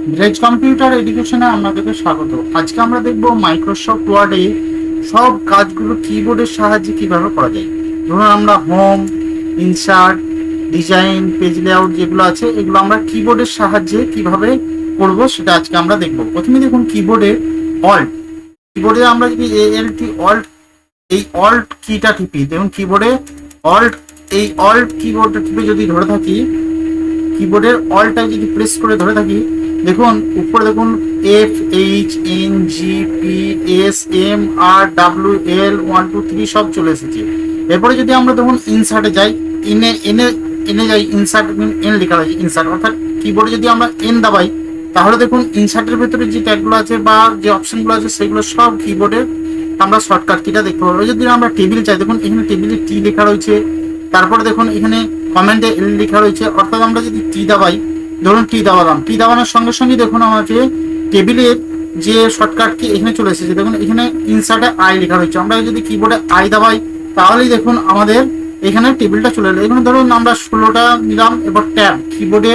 Village computer এডুকেশনে আপনাদেরকে স্বাগত। আজকে আমরা দেখব মাইক্রোসফট ওয়ার্ডে সব কাজগুলো কিবোর্ডের সাহায্যে কিভাবে করা যায়। ধরুন আমরা home, insert, design, page layout যেগুলো আছে এগুলো আমরা কিবোর্ডের সাহায্যে কিভাবে করব সেটা আজকে আমরা দেখব। প্রথমে দেখুন কিবোর্ডে অল্ট, কিবোর্ডে আমরা যদি ALT অল্ট, এই অল্ট কিটা টিপি, দেখুন কিবোর্ডে অল্ট, এই অল্ট কিবোর্ডটা টিপে যদি ধরে থাকি, কিবোর্ডের অলটা যদি প্রেস করে ধরে থাকি, দেখুন উপরে দেখুন FHNGPSMRWL123 সব চলে এসেছে। এরপরে যদি আমরা দেখুন ইনসার্টে যাই, এনে এনে এনে যাই, ইনসার্ট এন লেখা রয়েছে ইনসার্ট, অর্থাৎ কিবোর্ডে যদি আমরা এন দাবাই তাহলে দেখুন ইনসার্টের ভেতরে যে ট্যাগগুলো আছে বা যে অপশনগুলো আছে সেগুলো সব কিবোর্ডের আমরা শর্টকাট কিটা দেখতে পাবো। যদি আমরা টেবিল চাই, দেখুন এখানে টেবিলে টি লেখা রয়েছে, তারপরে দেখুন এখানে কমেন্টে এল লেখা রয়েছে, অর্থাৎ আমরা যদি টি দাবাই, ধরুন টি দাবালাম, টি দাবানোর সঙ্গে সঙ্গে দেখুন আমাকে টেবিলের যে শর্টকাট কি এখানে চলে এসেছে। দেখুন এখানে ইনসার্টে আই লেখা রয়েছে, আমরা যদি কিবোর্ডে আই দাবাই তাহলেই দেখুন আমাদের এখানে টেবিলটা চলে এলো। এখানে ধরুন আমরা 16টা নিলাম, এবার ট্যাব, কিবোর্ডে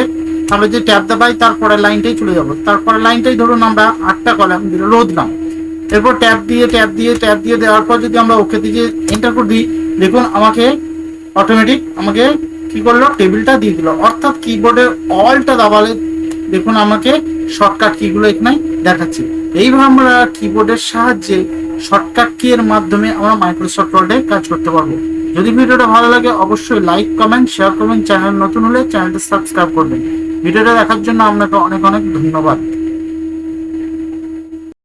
আমরা যে ট্যাব দাবাই তারপরে লাইনটাই চলে যাবো, তারপরে লাইনটাই ধরুন আমরা 8টা কলাম রো দিলাম, এরপর ট্যাব দিয়ে দেওয়ার পর যদি আমরা ওকে দিয়ে এন্টার করে দিই, দেখুন আমাকে অটোমেটিক আমাকে কি করলো, টেবিলটা দিয়ে দিল। অর্থাৎ কিবোর্ডের অলটা দাবালে দেখুন আমাকে শর্টকাট কিগুলো এখানে দেখাচ্ছে। এইভাবে আমরা কিবোর্ডের সাহায্যে শর্টকাট কি এর মাধ্যমে আমরা মাইক্রোসফট ওয়ার্ডে কাজ করতে পারবো। যদি ভিডিওটা ভালো লাগে অবশ্যই লাইক, কমেন্ট, শেয়ার করবেন। চ্যানেল নতুন হলে চ্যানেলটা সাবস্ক্রাইব করবেন। ভিডিওটা দেখার জন্য আপনাকে অনেক অনেক ধন্যবাদ।